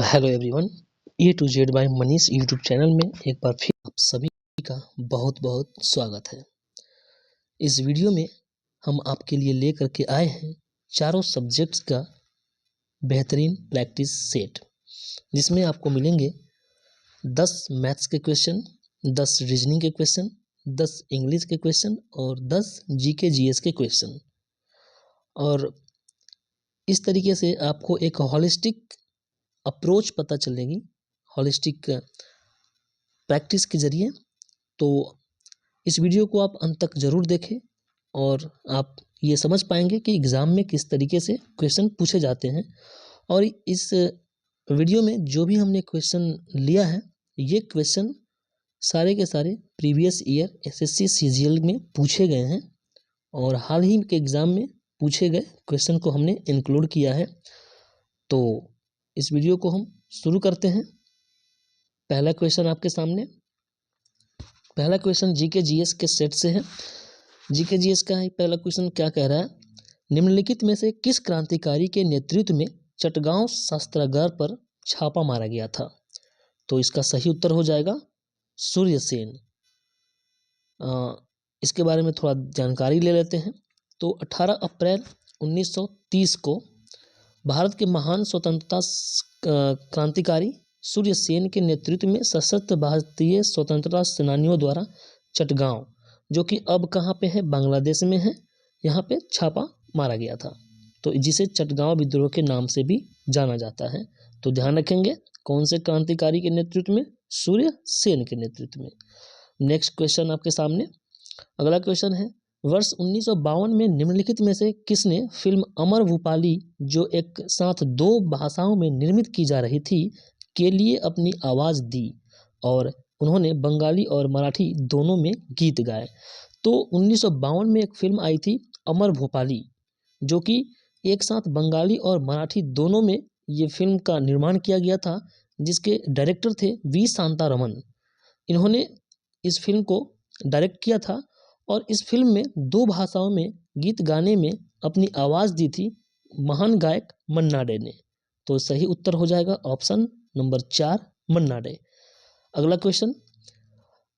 Hello everyone, A to Z by Manish YouTube channel में एक बार फिर आप सभी का बहुत बहुत स्वागत है। इस वीडियो में हम आपके लिए लेकर के आए हैं चारों सब्जेक्ट्स का बेहतरीन प्रैक्टिस सेट, जिसमें आपको मिलेंगे 10 मैथ्स के क्वेश्चन, 10 रीजनिंग के क्वेश्चन, 10 इंग्लिश के क्वेश्चन और 10 जीके जीएस के क्वेश्चन। और इस तरीके से आपको एक हॉलिस्टिक अप्रोच पता चलेगी हॉलिस्टिक प्रैक्टिस के जरिए। तो इस वीडियो को आप अंत तक ज़रूर देखें और आप ये समझ पाएंगे कि एग्ज़ाम में किस तरीके से क्वेश्चन पूछे जाते हैं। और इस वीडियो में जो भी हमने क्वेश्चन लिया है, ये क्वेश्चन सारे के सारे प्रीवियस ईयर एसएससी सीजीएल में पूछे गए हैं और हाल ही के एग्ज़ाम में पूछे गए क्वेश्चन को हमने इंक्लूड किया है। तो इस वीडियो को हम शुरू करते हैं। पहला क्वेश्चन आपके सामने, पहला क्वेश्चन जीके जीएस के सेट से है। जीके जीएस का है पहला क्वेश्चन। क्या कह रहा है? निम्नलिखित में से किस क्रांतिकारी के नेतृत्व में चटगांव शस्त्रागार पर छापा मारा गया था? तो इसका सही उत्तर हो जाएगा सूर्यसेन। इसके बारे में थोड़ा जानकारी ले लेते हैं। तो 18 अप्रैल 1930 को भारत के महान स्वतंत्रता क्रांतिकारी सूर्यसेन के नेतृत्व में सशस्त्र भारतीय स्वतंत्रता सेनानियों द्वारा चटगांव, जो कि अब कहाँ पे है, बांग्लादेश में है, यहाँ पे छापा मारा गया था। तो जिसे चटगांव विद्रोह के नाम से भी जाना जाता है। तो ध्यान रखेंगे कौन से क्रांतिकारी के नेतृत्व में? सूर्यसेन के नेतृत्व में। नेक्स्ट क्वेश्चन आपके सामने, अगला क्वेश्चन है वर्ष 1952 में निम्नलिखित में से किसने फिल्म अमर भूपाली, जो एक साथ 2 भाषाओं में निर्मित की जा रही थी, के लिए अपनी आवाज़ दी और उन्होंने बंगाली और मराठी दोनों में गीत गाए? तो 1952 में एक फिल्म आई थी अमर भूपाली, जो कि एक साथ बंगाली और मराठी दोनों में ये फिल्म का निर्माण किया गया था, जिसके डायरेक्टर थे वी शांतारमन। इन्होंने इस फिल्म को डायरेक्ट किया था और इस फिल्म में 2 भाषाओं में गीत गाने में अपनी आवाज़ दी थी महान गायक मन्ना डे ने। तो सही उत्तर हो जाएगा ऑप्शन नंबर 4, मन्ना डे। अगला क्वेश्चन,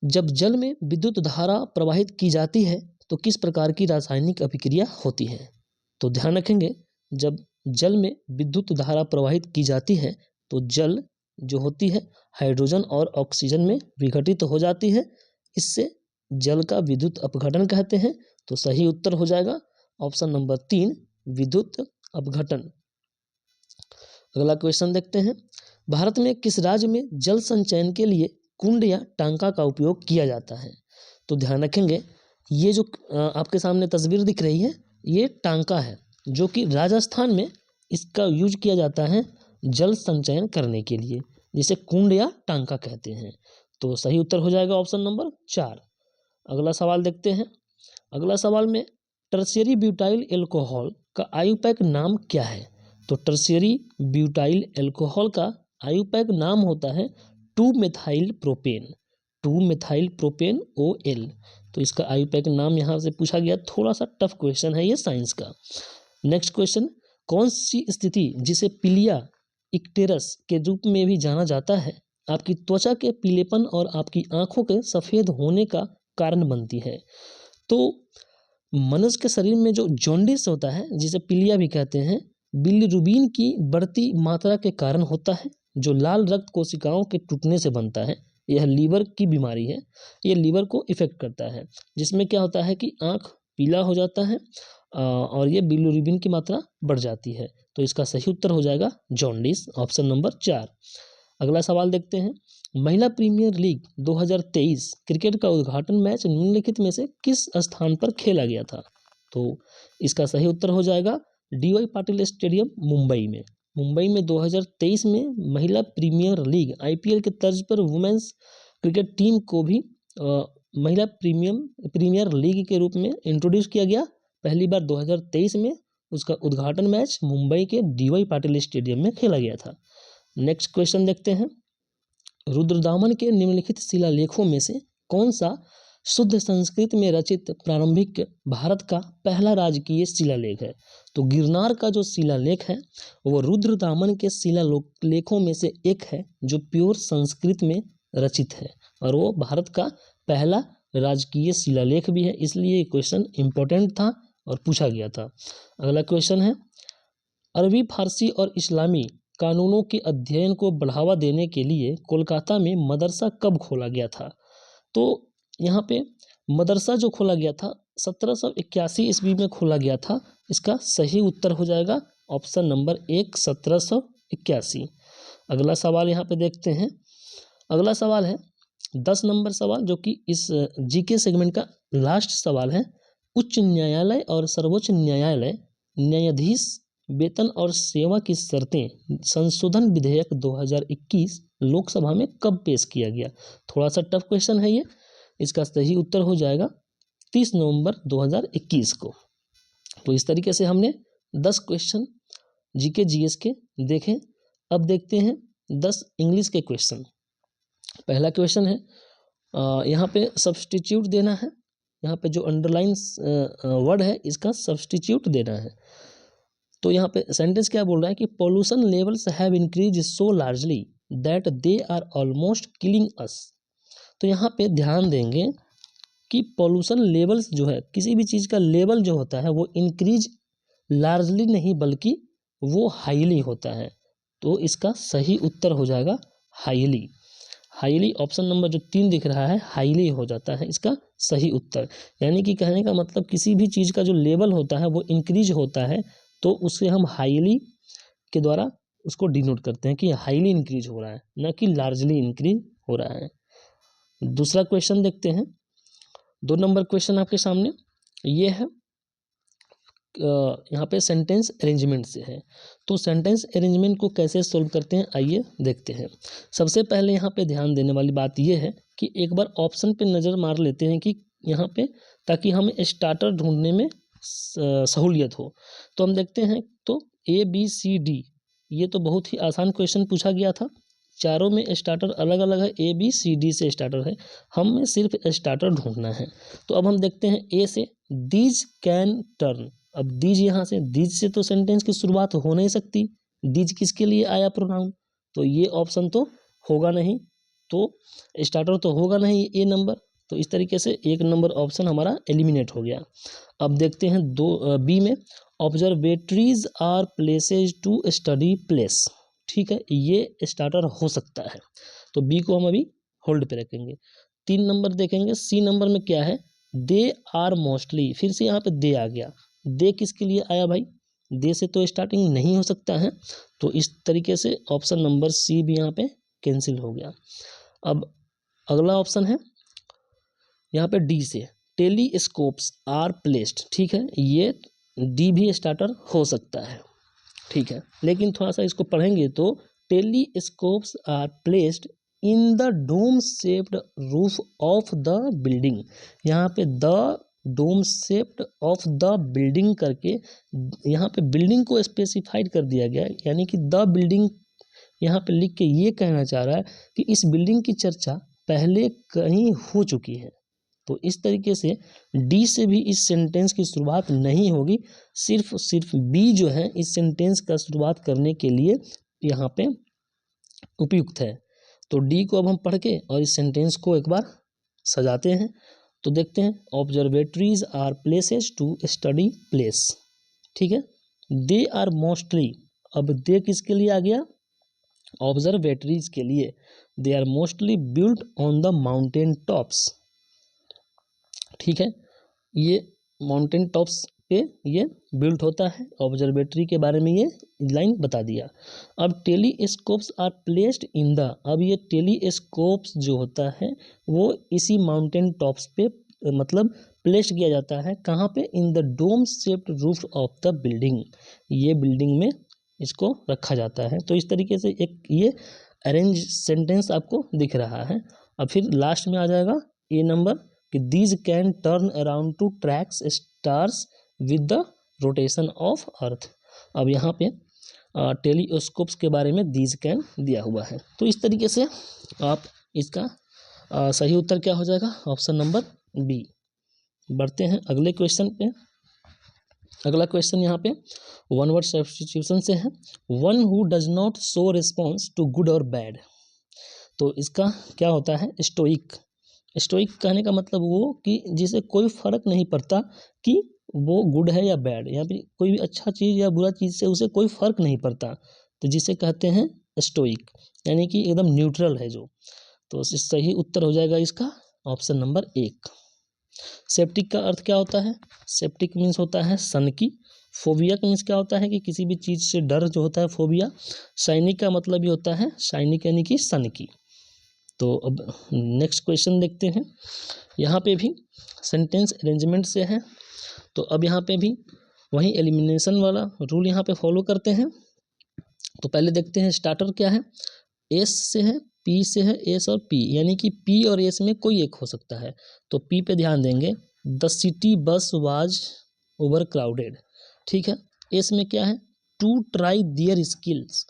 जब जल में विद्युत धारा प्रवाहित की जाती है तो किस प्रकार की रासायनिक अभिक्रिया होती है? तो ध्यान रखेंगे जब जल में विद्युत धारा प्रवाहित की जाती है तो जल जो होती है हाइड्रोजन और ऑक्सीजन में विघटित हो जाती है। इससे जल का विद्युत अपघटन कहते हैं। तो सही उत्तर हो जाएगा ऑप्शन नंबर 3, विद्युत अपघटन। अगला क्वेश्चन देखते हैं, भारत में किस राज्य में जल संचयन के लिए कुंड या टांका का उपयोग किया जाता है? तो ध्यान रखेंगे ये जो आपके सामने तस्वीर दिख रही है, ये टांका है, जो कि राजस्थान में इसका यूज किया जाता है जल संचयन करने के लिए, जिसे कुंड या टांका कहते हैं। तो सही उत्तर हो जाएगा ऑप्शन नंबर 4। अगला सवाल देखते हैं। अगला सवाल में टर्शियरी ब्यूटाइल एल्कोहल का आयुपैक नाम क्या है? तो टर्शियरी ब्यूटाइल एल्कोहल का आयुपैक नाम होता है 2-मेथाइल प्रोपेन, 2-मेथाइल प्रोपेन OL। तो इसका आयुपैक नाम यहाँ से पूछा गया। थोड़ा सा टफ क्वेश्चन है ये साइंस का। नेक्स्ट क्वेश्चन, कौन सी स्थिति जिसे पिलिया इक्टेरस के रूप में भी जाना जाता है आपकी त्वचा के पीलेपन और आपकी आंखों के सफ़ेद होने का कारण बनती है? तो मनुष्य के शरीर में जो जॉन्डिस होता है, जिसे पीलिया भी कहते हैं, बिलिरुबिन की बढ़ती मात्रा के कारण होता है, जो लाल रक्त कोशिकाओं के टूटने से बनता है। यह लीवर की बीमारी है, ये लीवर को इफेक्ट करता है, जिसमें क्या होता है कि आँख पीला हो जाता है और ये बिलिरुबिन की मात्रा बढ़ जाती है। तो इसका सही उत्तर हो जाएगा जॉन्डिस, ऑप्शन नंबर 4। अगला सवाल देखते हैं, महिला प्रीमियर लीग 2023 क्रिकेट का उद्घाटन मैच निम्नलिखित में से किस स्थान पर खेला गया था? तो इसका सही उत्तर हो जाएगा DY पाटिल स्टेडियम, मुंबई में। मुंबई में 2023 में महिला प्रीमियर लीग IPL के तर्ज पर वुमेन्स क्रिकेट टीम को भी महिला प्रीमियर लीग के रूप में इंट्रोड्यूस किया गया। पहली बार 2023 में उसका उद्घाटन मैच मुंबई के DY पाटिल स्टेडियम में खेला गया था। नेक्स्ट क्वेश्चन देखते हैं, रुद्रदामन के निम्नलिखित शिलालेखों में से कौन सा शुद्ध संस्कृत में रचित प्रारंभिक भारत का पहला राजकीय शिलालेख है। तो गिरनार का जो शिलालेख है वो रुद्रदामन के शिलालेखों में से एक है जो प्योर संस्कृत में रचित है और वो भारत का पहला राजकीय शिलालेख भी है, इसलिए ये क्वेश्चन इम्पोर्टेंट था और पूछा गया था। अगला क्वेश्चन है, अरबी फारसी और इस्लामी कानूनों के अध्ययन को बढ़ावा देने के लिए कोलकाता में मदरसा कब खोला गया था? तो यहाँ पे मदरसा जो खोला गया था 1781 ईस्वी में खोला गया था। इसका सही उत्तर हो जाएगा ऑप्शन नंबर 1 1781। अगला सवाल यहाँ पे देखते हैं। अगला सवाल है 10 नंबर सवाल, जो कि इस जीके सेगमेंट का लास्ट सवाल है। उच्च न्यायालय और सर्वोच्च न्यायालय न्यायाधीश वेतन और सेवा की शर्तें संशोधन विधेयक 2021 लोकसभा में कब पेश किया गया? थोड़ा सा टफ क्वेश्चन है ये। इसका सही उत्तर हो जाएगा 30 नवंबर 2021 को। तो इस तरीके से हमने 10 क्वेश्चन जीके जीएस के देखें। अब देखते हैं 10 इंग्लिश के क्वेश्चन। पहला क्वेश्चन है, यहाँ पे सब्स्टिट्यूट देना है। यहाँ पे जो अंडरलाइन वर्ड है इसका सब्स्टिट्यूट देना है। तो यहाँ पे सेंटेंस क्या बोल रहा है कि pollution levels have increase so largely that they are almost killing us. तो यहाँ पे ध्यान देंगे कि पोल्यूशन लेवल्स जो है, किसी भी चीज़ का लेवल जो होता है वो इंक्रीज लार्जली नहीं बल्कि वो हाईली होता है। तो इसका सही उत्तर हो जाएगा हाईली। हाईली ऑप्शन नंबर जो 3 दिख रहा है हाईली हो जाता है इसका सही उत्तर। यानी कि कहने का मतलब किसी भी चीज़ का जो लेवल होता है वो इंक्रीज होता है तो उससे हम हाईली के द्वारा उसको डिनोट करते हैं कि हाईली इंक्रीज हो रहा है, न कि लार्जली इंक्रीज हो रहा है। दूसरा क्वेश्चन देखते हैं। 2 नंबर क्वेश्चन आपके सामने ये है, यहाँ पे सेंटेंस अरेंजमेंट से है। तो सेंटेंस अरेंजमेंट को कैसे सोल्व करते हैं आइए देखते हैं। सबसे पहले यहाँ पे ध्यान देने वाली बात ये है कि एक बार ऑप्शन पे नज़र मार लेते हैं कि यहाँ पे, ताकि हमें स्टार्टर ढूंढने में सहूलियत हो। तो हम देखते हैं तो ABCD ये तो बहुत ही आसान क्वेश्चन पूछा गया था। चारों में स्टार्टर अलग अलग है, ABCD से स्टार्टर है, हमें सिर्फ स्टार्टर ढूंढना है। तो अब हम देखते हैं ए से, दीज कैन टर्न। अब दीज, यहाँ से दीज से तो सेंटेंस की शुरुआत हो नहीं सकती। दीज किसके लिए आया प्रोनाउन? तो ये ऑप्शन तो होगा नहीं, तो स्टार्टर तो होगा नहीं ए नंबर। तो इस तरीके से 1 नंबर ऑप्शन हमारा एलिमिनेट हो गया। अब देखते हैं बी में, observatories are places to study place. ठीक है, ये स्टार्टर हो सकता है, तो बी को हम अभी होल्ड पे रखेंगे। 3 नंबर देखेंगे, सी नंबर में क्या है, दे आर मोस्टली। फिर से यहाँ पे दे आ गया, दे किसके लिए आया भाई? दे से तो स्टार्टिंग नहीं हो सकता है, तो इस तरीके से ऑप्शन नंबर सी भी यहाँ पे कैंसिल हो गया। अब अगला ऑप्शन है यहाँ पे डी से, टेलीस्कोप्स आर प्लेस्ड। ठीक है, ये डी भी स्टार्टर हो सकता है। ठीक है, लेकिन थोड़ा सा इसको पढ़ेंगे तो telescopes are placed in the dome shaped roof of the building. यहाँ पे the dome shaped of the building करके यहाँ पे बिल्डिंग को स्पेसिफाइड कर दिया गया है, यानी कि द बिल्डिंग यहाँ पे लिख के ये कहना चाह रहा है कि इस बिल्डिंग की चर्चा पहले कहीं हो चुकी है। तो इस तरीके से डी से भी इस सेंटेंस की शुरुआत नहीं होगी, सिर्फ बी जो है इस सेंटेंस का शुरुआत करने के लिए यहाँ पे उपयुक्त है। तो डी को अब हम पढ़ के और इस सेंटेंस को एक बार सजाते हैं। तो देखते हैं, observatories are places to study place. ठीक है, दे आर मोस्टली, अब दे किसके लिए आ गया? ऑब्जर्वेटरीज के लिए। They are mostly built on the mountain tops. ठीक है, ये माउंटेन टॉप्स पे ये बिल्ट होता है। ऑब्जर्वेटरी के बारे में ये लाइन बता दिया। अब telescopes are placed in the, अब ये टेलीस्कोप्स जो होता है वो इसी माउंटेन टॉप्स पे मतलब प्लेस्ड किया जाता है। कहाँ पे? In the dome shaped roof of the building, ये बिल्डिंग में इसको रखा जाता है। तो इस तरीके से एक ये अरेंज सेंटेंस आपको दिख रहा है। अब फिर लास्ट में आ जाएगा ए नंबर कि these can turn around two tracks stars with the rotation of earth. अब यहाँ पे टेलीस्कोप्स के बारे में दीज कैन दिया हुआ है। तो इस तरीके से आप इसका सही उत्तर क्या हो जाएगा? Option number B. बढ़ते हैं अगले क्वेश्चन पे। अगला क्वेश्चन यहाँ पे वन वर्ड सब्स्टिट्यूशन से है। One who does not show response to good और बैड। तो इसका क्या होता है? स्टोइक। स्टोइक कहने का मतलब वो कि जिसे कोई फर्क नहीं पड़ता कि वो गुड है या बैड, या फिर कोई भी अच्छा चीज़ या बुरा चीज़ से उसे कोई फर्क नहीं पड़ता, तो जिसे कहते हैं स्टोइक, यानी कि एकदम न्यूट्रल है जो। तो सही उत्तर हो जाएगा इसका ऑप्शन नंबर 1। सेप्टिक का अर्थ क्या होता है? सेप्टिक मीन्स होता है सन की। फोबिया मीन्स क्या होता है कि किसी भी चीज़ से डर जो होता है, फोबिया। साइनिक का मतलब भी होता है साइनिक यानी कि सन की। तो अब नेक्स्ट क्वेश्चन देखते हैं। यहाँ पे भी सेंटेंस अरेंजमेंट से है, तो अब यहाँ पे भी वही एलिमिनेशन वाला रूल यहाँ पे फॉलो करते हैं। तो पहले देखते हैं स्टार्टर क्या है। एस से है, पी से है, एस और पी, यानी कि पी और एस में कोई एक हो सकता है। तो पी पे ध्यान देंगे। The city bus was over crowded, ठीक है। एस में क्या है? To try their skills.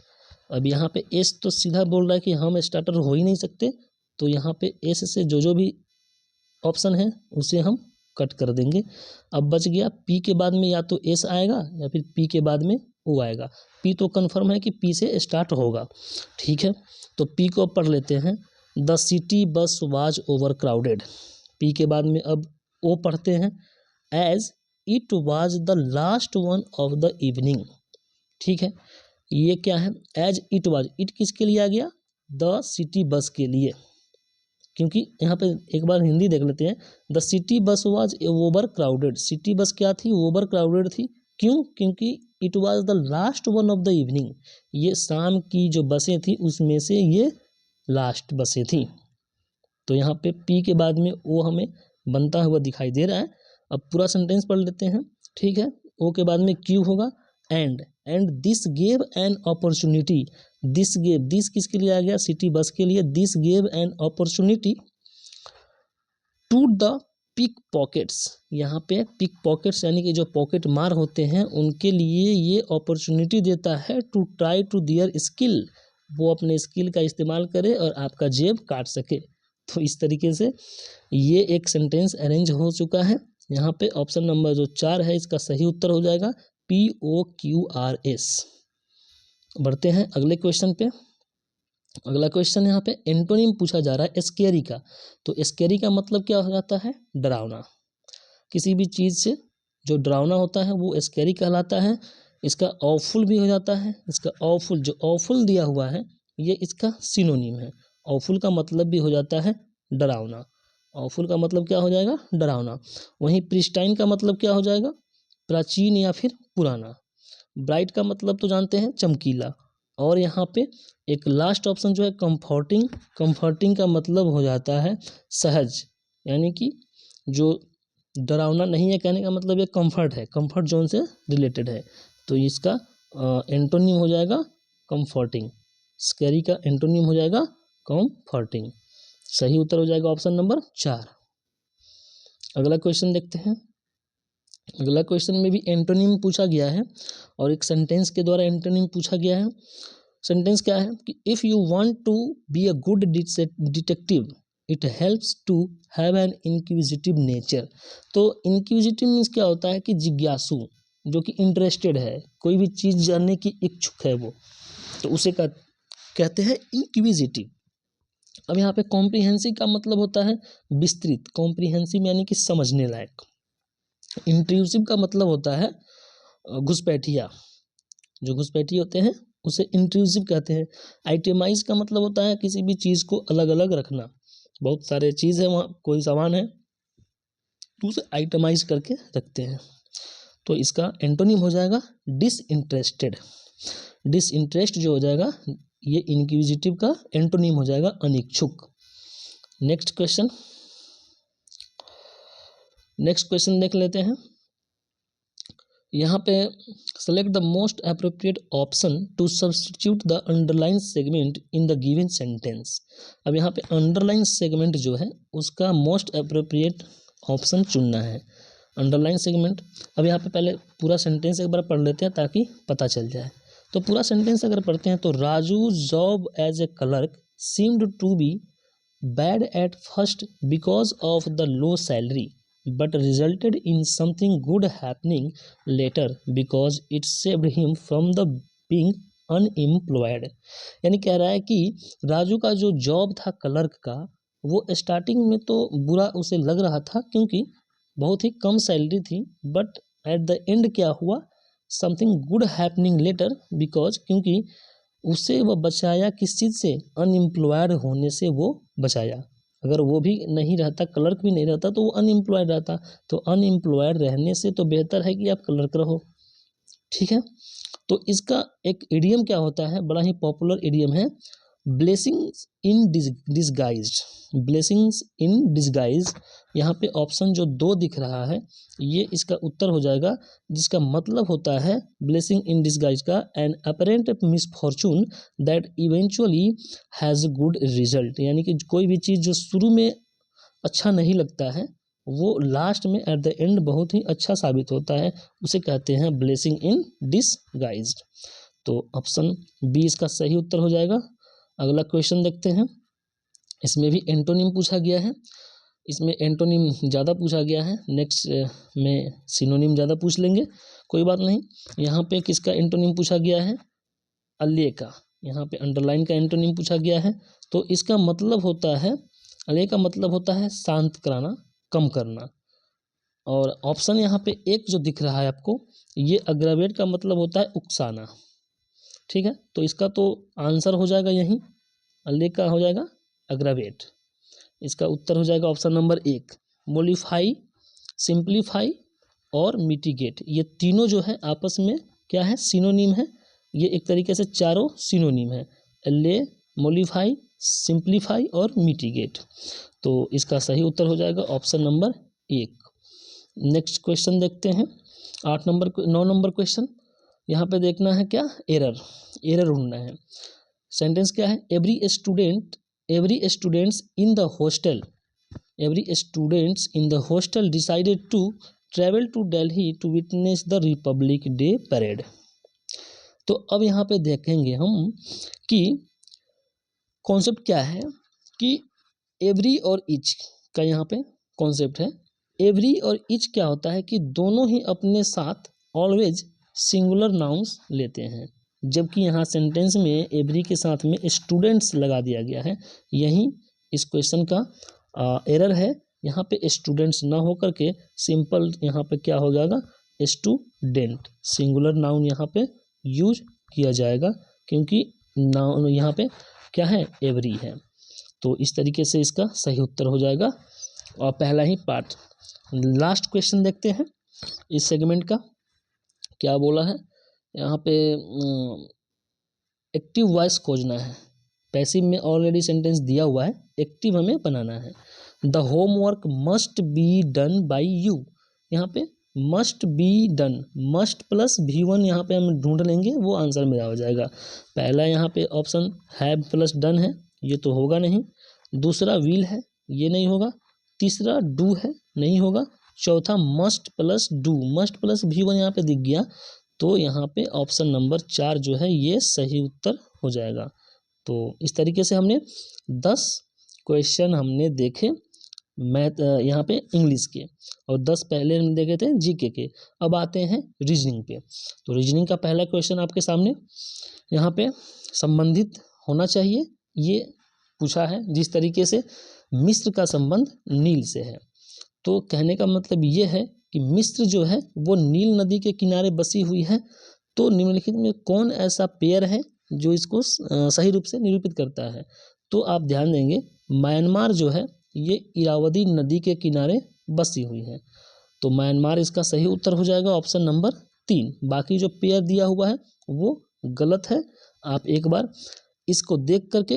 अब यहाँ पे एस तो सीधा बोल रहा है कि हम स्टार्टर हो ही नहीं सकते, तो यहाँ पे एस से जो भी ऑप्शन है उसे हम कट कर देंगे। अब बच गया पी के बाद में या तो एस आएगा या फिर पी के बाद में ओ आएगा। पी तो कंफर्म है कि पी से स्टार्ट होगा, ठीक है। तो पी को पढ़ लेते हैं। The city bus was over crowded. P के बाद में अब ओ पढ़ते हैं। As it was the last one of the evening, ठीक है। ये क्या है? एज इट वाज, इट किसके लिए आ गया? द सिटी बस के लिए, क्योंकि यहाँ पे एक बार हिंदी देख लेते हैं। The city bus was over crowded. City bus क्या थी? ओवर क्राउडेड थी। क्यों? क्योंकि it was the last one of the evening, ये शाम की जो बसें थी उसमें से ये लास्ट बसें थी। तो यहाँ पे पी के बाद में ओ हमें बनता हुआ दिखाई दे रहा है। अब पूरा सेंटेंस पढ़ लेते हैं, ठीक है। ओ के बाद में क्यू होगा। And this gave an opportunity. This gave, this किसके लिए आ गया? सिटी बस के लिए। This gave an opportunity to the pick pockets. यहाँ पे पिक पॉकेट्स यानी कि जो पॉकेट मार होते हैं उनके लिए ये अपॉर्चुनिटी देता है to try to their skill, वो अपने स्किल का इस्तेमाल करे और आपका जेब काट सके। तो इस तरीके से ये एक सेंटेंस अरेंज हो चुका है। यहाँ पे ऑप्शन नंबर जो 4 है इसका सही उत्तर हो जाएगा POQRS। बढ़ते हैं अगले क्वेश्चन पे। अगला क्वेश्चन यहाँ पे एंटोनिम पूछा जा रहा है स्कैरी का। तो स्कैरी का मतलब क्या हो जाता है? डरावना। किसी भी चीज़ से जो डरावना होता है वो स्कैरी कहलाता है। इसका ऑफुल भी हो जाता है। इसका ऑफुल, जो ऑफुल दिया हुआ है ये इसका सिनोनिम है। ऑफुल का मतलब भी हो जाता है डरावना। ऑफुल का मतलब क्या हो जाएगा? डरावना। वहीं प्रिस्टाइन का मतलब क्या हो जाएगा? प्राचीन या फिर पुराना। ब्राइट का मतलब तो जानते हैं चमकीला। और यहाँ पे एक लास्ट ऑप्शन जो है कंफर्टिंग। कंफर्टिंग का मतलब हो जाता है सहज, यानी कि जो डरावना नहीं है, कहने का मतलब ये कंफर्ट है, कंफर्ट जोन से रिलेटेड है। तो इसका एंटोनिम हो जाएगा कंफर्टिंग। स्कैरी का एंटोनिम हो जाएगा कंफर्टिंग। सही उत्तर हो जाएगा ऑप्शन नंबर 4। अगला क्वेश्चन देखते हैं। अगला क्वेश्चन में भी एंटोनिम पूछा गया है और एक सेंटेंस के द्वारा एंटोनिम पूछा गया है। सेंटेंस क्या है कि if you want to be a good detective it helps to have an inquisitive nature. तो इंक्विजिटिव मीन्स क्या होता है कि जिज्ञासु, जो कि इंटरेस्टेड है, कोई भी चीज़ जानने की इच्छुक है वो, तो उसे कहते हैं इंक्विजिटिव। अब यहाँ पे कॉम्प्रिहेंसिव का मतलब होता है विस्तृत। कॉम्प्रिहेंसिव यानी कि समझने लायक। इंट्रूसिव का मतलब होता है घुसपैठिया। जो घुसपैठी होते हैं उसे इंट्रूसिव कहते हैं। आइटमाइज का मतलब होता है किसी भी चीज़ को अलग अलग रखना। बहुत सारे चीज़ है, वहाँ कोई सामान है तो उसे आइटमाइज करके रखते हैं। तो इसका एंटोनिम हो जाएगा डिसइंटरेस्टेड। डिसइंटरेस्ट जो हो जाएगा ये इंक्विजिटिव का एंटोनिम हो जाएगा अनिच्छुक। नेक्स्ट क्वेश्चन देख लेते हैं। यहाँ पे select the most appropriate option to substitute the underline segment in the given sentence. अब यहाँ पे अंडरलाइन सेगमेंट जो है उसका मोस्ट अप्रोप्रिएट ऑप्शन चुनना है। अंडरलाइन सेगमेंट, अब यहाँ पे पहले पूरा सेंटेंस एक बार पढ़ लेते हैं ताकि पता चल जाए। तो पूरा सेंटेंस अगर पढ़ते हैं तो Raju job as a clerk seemed to be bad at first because of the low salary but resulted in something good happening later because it saved him from the being unemployed. यानी कह रहा है कि राजू का जो जॉब था clerk का, वो स्टार्टिंग में तो बुरा उसे लग रहा था क्योंकि बहुत ही कम सैलरी थी, बट एट द एंड क्या हुआ, something good happening later because, क्योंकि उससे वह बचाया किस चीज़ से, अनएम्प्लॉयड होने से वो बचाया। अगर वो भी नहीं रहता, क्लर्क भी नहीं रहता, तो वो अनएम्प्लॉयड रहता। तो अनएम्प्लॉयड रहने से तो बेहतर है कि आप क्लर्क रहो। ठीक है, तो इसका एक इडियम क्या होता है, बड़ा ही पॉपुलर इडियम है, ब्लेसिंग्स इन डिसगाइज्ड। ब्लेसिंग्स इन डिसगाइज, यहाँ पे ऑप्शन जो 2 दिख रहा है ये इसका उत्तर हो जाएगा, जिसका मतलब होता है ब्लेसिंग इन डिसगाइज का an apparent misfortune that eventually has good result. यानी कि कोई भी चीज़ जो शुरू में अच्छा नहीं लगता है वो लास्ट में एट द एंड बहुत ही अच्छा साबित होता है, उसे कहते हैं ब्लेसिंग इन डिसगाइज्ड। तो ऑप्शन बी इसका सही उत्तर हो जाएगा। अगला क्वेश्चन देखते हैं, इसमें भी एंटोनिम पूछा गया है, इसमें एंटोनिम ज़्यादा पूछा गया है, नेक्स्ट में सिनोनिम ज़्यादा पूछ लेंगे, कोई बात नहीं। यहाँ पे किसका एंटोनिम पूछा गया है, अल्ले का, यहाँ पे अंडरलाइन का एंटोनिम पूछा गया है। तो इसका मतलब होता है, अल्ले का मतलब होता है शांत कराना, कम करना। और ऑप्शन यहाँ पे एक जो दिख रहा है आपको, ये अग्रावेट का मतलब होता है उकसाना। ठीक है, तो इसका तो आंसर हो जाएगा यहीं, अल्ले का हो जाएगा अग्रावेट। इसका उत्तर हो जाएगा ऑप्शन नंबर 1, मोडिफाई, सिंप्लीफाई और मिटिगेट। ये तीनों जो है आपस में क्या है, सिनोनिम है। ये एक तरीके से चारों सिनोनिम है, अल्ले, मोडिफाई, सिंप्लीफाई और मिटिगेट। तो इसका सही उत्तर हो जाएगा ऑप्शन नंबर 1। नेक्स्ट क्वेश्चन देखते हैं, 9 नंबर क्वेश्चन। यहाँ पे देखना है क्या, एरर ढूंढना है। सेंटेंस क्या है, every students in the hostel decided to travel to Delhi to witness the republic day parade. तो अब यहाँ पे देखेंगे हम कि कॉन्सेप्ट क्या है, कि एवरी और ईच का यहाँ पे कॉन्सेप्ट है। एवरी और ईच क्या होता है कि दोनों ही अपने साथ ऑलवेज सिंगुलर नाउन्स लेते हैं, जबकि यहाँ सेंटेंस में एवरी के साथ में स्टूडेंट्स लगा दिया गया है। यही इस क्वेश्चन का एरर है, यहाँ पे स्टूडेंट्स ना होकर के सिंपल यहाँ पे क्या हो जाएगा, स्टूडेंट, सिंगुलर नाउन यहाँ पे यूज किया जाएगा, क्योंकि नाउन यहाँ पे क्या है, एवरी है। तो इस तरीके से इसका सही उत्तर हो जाएगा। और पहला ही पार्ट, लास्ट क्वेश्चन देखते हैं इस सेगमेंट का, क्या बोला है यहाँ पे, एक्टिव वॉइस खोजना है। पैसिव में ऑलरेडी सेंटेंस दिया हुआ है, एक्टिव हमें बनाना है। The homework must be done by you, यहाँ पे must be done, must plus V1 यहाँ पे हम ढूंढ लेंगे, वो आंसर मेरा हो जाएगा। पहला यहाँ पे ऑप्शन हैव प्लस डन है, ये तो होगा नहीं। दूसरा विल है, ये नहीं होगा। तीसरा डू है, नहीं होगा। चौथा must plus do, must plus V1 यहाँ पे दिख गया, तो यहाँ पे ऑप्शन नंबर 4 जो है ये सही उत्तर हो जाएगा। तो इस तरीके से हमने 10 क्वेश्चन हमने देखे मैथ, यहाँ पे इंग्लिश के, और 10 पहले हम देखे थे जीके के। अब आते हैं रीजनिंग पे। तो रीजनिंग का पहला क्वेश्चन आपके सामने यहाँ पे संबंधित होना चाहिए, ये पूछा है जिस तरीके से मिस्र का संबंध नील से है। तो कहने का मतलब ये है कि मिस्र जो है वो नील नदी के किनारे बसी हुई है। तो निम्नलिखित में कौन ऐसा पेयर है जो इसको सही रूप से निरूपित करता है। तो आप ध्यान देंगे, म्यांमार जो है ये इरावदी नदी के किनारे बसी हुई है, तो म्यांमार इसका सही उत्तर हो जाएगा ऑप्शन नंबर 3। बाकी जो पेयर दिया हुआ है वो गलत है। आप एक बार इसको देख करके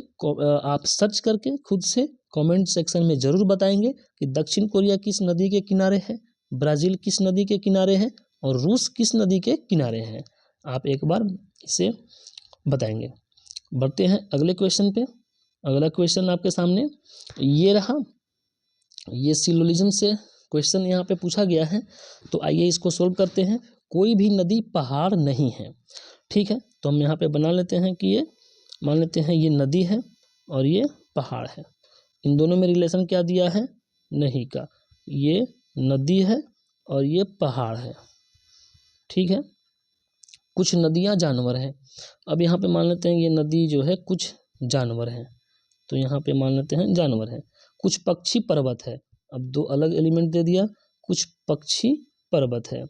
आप सर्च करके खुद से कमेंट सेक्शन में ज़रूर बताएंगे कि दक्षिण कोरिया किस नदी के किनारे है, ब्राज़ील किस नदी के किनारे है और रूस किस नदी के किनारे है। आप एक बार इसे बताएंगे। बढ़ते हैं अगले क्वेश्चन पे। अगला क्वेश्चन आपके सामने ये रहा, ये सिलोजिज्म से क्वेश्चन यहाँ पे पूछा गया है। तो आइए इसको सोल्व करते हैं। कोई भी नदी पहाड़ नहीं है, ठीक है। तो हम यहाँ पे बना लेते हैं कि ये मान लेते हैं ये नदी है और ये पहाड़ है। इन दोनों में रिलेशन क्या दिया है, नहीं का। ये नदी है और ये पहाड़ है, ठीक है। कुछ नदियाँ जानवर हैं। अब यहाँ पे मान लेते हैं ये नदी जो है कुछ जानवर हैं, तो यहाँ पे मान लेते हैं जानवर हैं। कुछ पक्षी पर्वत है, अब दो अलग एलिमेंट दे दिया, कुछ पक्षी पर्वत है।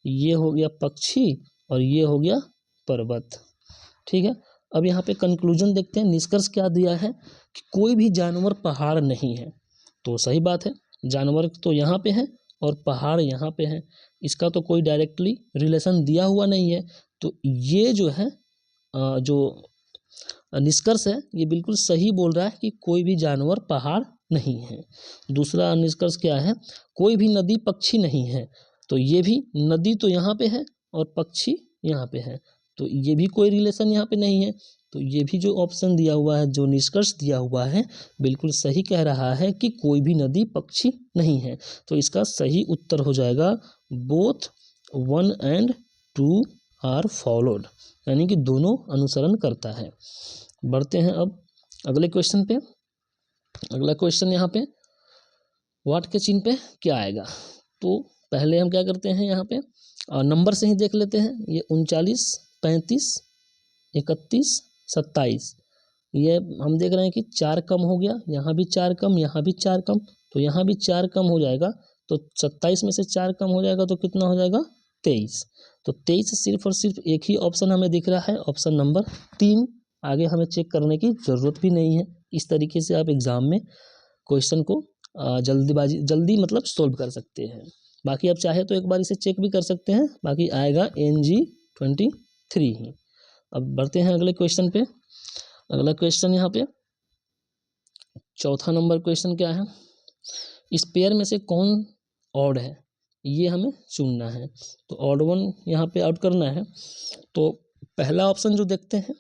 ये हो गया पक्षी और ये हो गया पर्वत, ठीक है। अब यहाँ पे कंक्लूजन देखते हैं, निष्कर्ष क्या दिया है कि कोई भी जानवर पहाड़ नहीं है। तो सही बात है, जानवर तो यहाँ पे है और पहाड़ यहाँ पे है, इसका तो कोई डायरेक्टली रिलेशन दिया हुआ नहीं है। तो ये जो है जो निष्कर्ष है ये बिल्कुल सही बोल रहा है कि कोई भी जानवर पहाड़ नहीं है। दूसरा निष्कर्ष क्या है, कोई भी नदी पक्षी नहीं है। तो ये भी नदी तो यहाँ पे है और पक्षी यहाँ पे है, तो ये भी कोई रिलेशन यहाँ पे नहीं है। तो ये भी जो ऑप्शन दिया हुआ है, जो निष्कर्ष दिया हुआ है, बिल्कुल सही कह रहा है कि कोई भी नदी पक्षी नहीं है। तो इसका सही उत्तर हो जाएगा बोथ 1 and 2 आर फॉलोड, यानी कि दोनों अनुसरण करता है। बढ़ते हैं अब अगले क्वेश्चन पे। अगला क्वेश्चन यहाँ पे व्हाट के चिन्ह पे क्या आएगा। तो पहले हम क्या करते हैं, यहाँ पे नंबर से ही देख लेते हैं। ये 39, 35, 31, 27, ये हम देख रहे हैं कि 4 कम हो गया, यहाँ भी 4 कम, यहाँ भी 4 कम, तो यहाँ भी 4 कम हो जाएगा। तो 27 में से 4 कम हो जाएगा तो कितना हो जाएगा, 23। तो 23 सिर्फ और सिर्फ एक ही ऑप्शन हमें दिख रहा है, ऑप्शन नंबर 3। आगे हमें चेक करने की ज़रूरत भी नहीं है। इस तरीके से आप एग्ज़ाम में क्वेश्चन को जल्दी मतलब सोल्व कर सकते हैं। बाकी आप चाहे तो एक बार इसे चेक भी कर सकते हैं, बाकी आएगा NG23 ही। अब बढ़ते हैं अगले क्वेश्चन पे। अगला क्वेश्चन यहाँ पे चौथा नंबर क्वेश्चन क्या है, इस पेयर में से कौन ऑड है, ये हमें चुनना है। तो ऑड वन यहाँ पे आउट करना है। तो पहला ऑप्शन जो देखते हैं,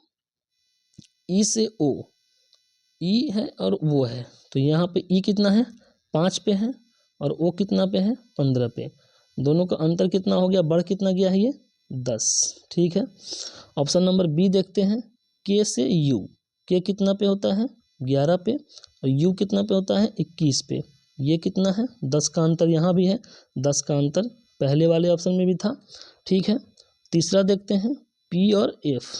ई से ओ, ई है और वो है, तो यहाँ पे ई कितना है, 5 पे है, और ओ कितना पे है, 15 पे। दोनों का अंतर कितना हो गया, बढ़ कितना गया है, ये 10, ठीक है। ऑप्शन नंबर बी देखते हैं, के से यू, के कितना पे होता है, 11 पे, और यू कितना पे होता है, 21 पे। ये कितना है, 10 का अंतर यहाँ भी है, 10 का अंतर पहले वाले ऑप्शन में भी था, ठीक है। तीसरा देखते हैं, पी और एफ।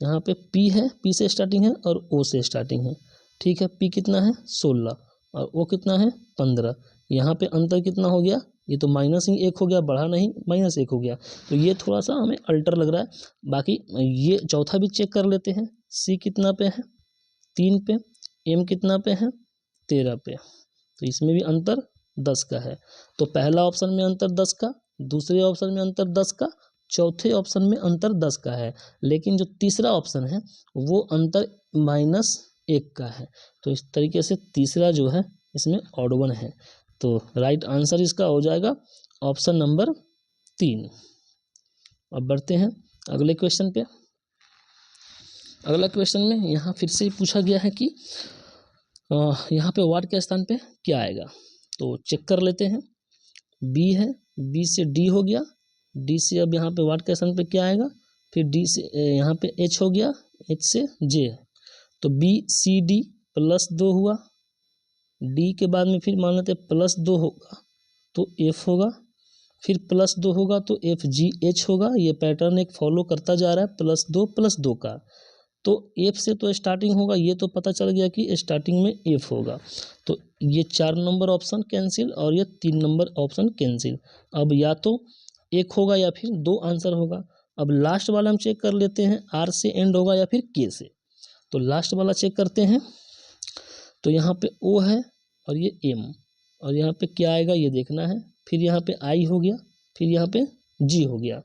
यहाँ पे पी है, पी से स्टार्टिंग है और ओ से स्टार्टिंग है, ठीक है। पी कितना है, 16, और ओ कितना है, 15। यहाँ पे अंतर कितना हो गया, ये तो -1 हो गया, बढ़ा नहीं, -1 हो गया। तो ये थोड़ा सा हमें अल्टर लग रहा है। बाकी ये चौथा भी चेक कर लेते हैं, सी कितना पे है, 3 पे, एम कितना पे है, 13 पे। तो इसमें भी अंतर 10 का है। तो पहला ऑप्शन में अंतर 10 का, दूसरे ऑप्शन में अंतर 10 का, चौथे ऑप्शन में अंतर 10 का है। लेकिन जो तीसरा ऑप्शन है वो अंतर -1 का है। तो इस तरीके से तीसरा जो है इसमें ऑड वन है। तो राइट आंसर इसका हो जाएगा ऑप्शन नंबर 3। अब बढ़ते हैं अगले क्वेश्चन पे। अगला क्वेश्चन में यहाँ फिर से पूछा गया है कि यहाँ पे वाट के स्थान पे क्या आएगा। तो चेक कर लेते हैं, बी है, बी से डी हो गया, डी से अब यहाँ पे वाट के स्थान पे क्या आएगा, फिर डी से यहाँ पे एच हो गया, एच से जे है, तो बी सी डी +2 हुआ। डी के बाद में फिर मान लेते +2 होगा तो एफ होगा, फिर +2 होगा तो एफ जी एच होगा। ये पैटर्न एक फॉलो करता जा रहा है, +2 का। तो एफ से तो स्टार्टिंग होगा, ये तो पता चल गया कि स्टार्टिंग में एफ होगा। तो ये 4 नंबर ऑप्शन कैंसिल और ये 3 नंबर ऑप्शन कैंसिल। अब या तो एक होगा या फिर 2 आंसर होगा। अब लास्ट वाला हम चेक कर लेते हैं, आर से एंड होगा या फिर के से। तो लास्ट वाला चेक करते हैं। तो यहाँ पे ओ है और ये एम, और यहाँ पे क्या आएगा ये देखना है। फिर यहाँ पे आई हो गया, फिर यहाँ पे जी हो गया।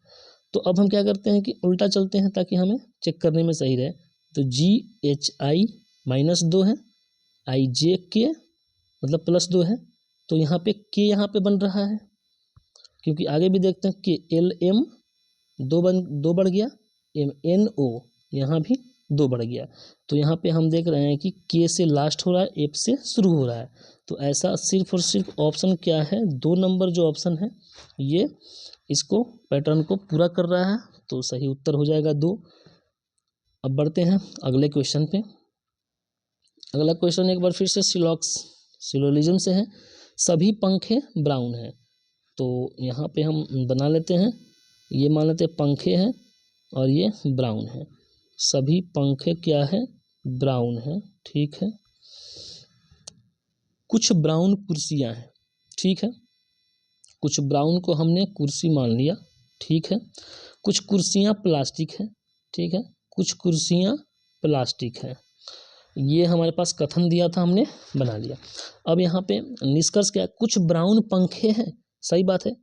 तो अब हम क्या करते हैं कि उल्टा चलते हैं ताकि हमें चेक करने में सही रहे। तो जी एच आई -2 है, आई जे के मतलब +2 है, तो यहाँ पे के यहाँ पे बन रहा है, क्योंकि आगे भी देखते हैं कि एल एम 2 बढ़ गया, एम एन ओ यहाँ भी 2 बढ़ गया। तो यहाँ पे हम देख रहे हैं कि के से लास्ट हो रहा है, एफ से शुरू हो रहा है। तो ऐसा सिर्फ और सिर्फ ऑप्शन क्या है, 2 नंबर जो ऑप्शन है ये इसको पैटर्न को पूरा कर रहा है। तो सही उत्तर हो जाएगा 2। अब बढ़ते हैं अगले क्वेश्चन पे। अगला क्वेश्चन एक बार फिर से सिलोजिज्म से है। सभी पंखे ब्राउन हैं, तो यहाँ पे हम बना लेते हैं, ये मान लेते हैं पंखे हैं और ये ब्राउन है। सभी पंखे क्या है, ब्राउन है, ठीक है। कुछ ब्राउन कुर्सियाँ हैं, ठीक है, कुछ ब्राउन को हमने कुर्सी मान लिया, ठीक है। कुछ कुर्सियाँ प्लास्टिक है, ठीक है, कुछ कुर्सियाँ प्लास्टिक है। ये हमारे पास कथन दिया था, हमने बना लिया। अब यहाँ पे निष्कर्ष क्या है, कुछ ब्राउन पंखे हैं, सही बात है।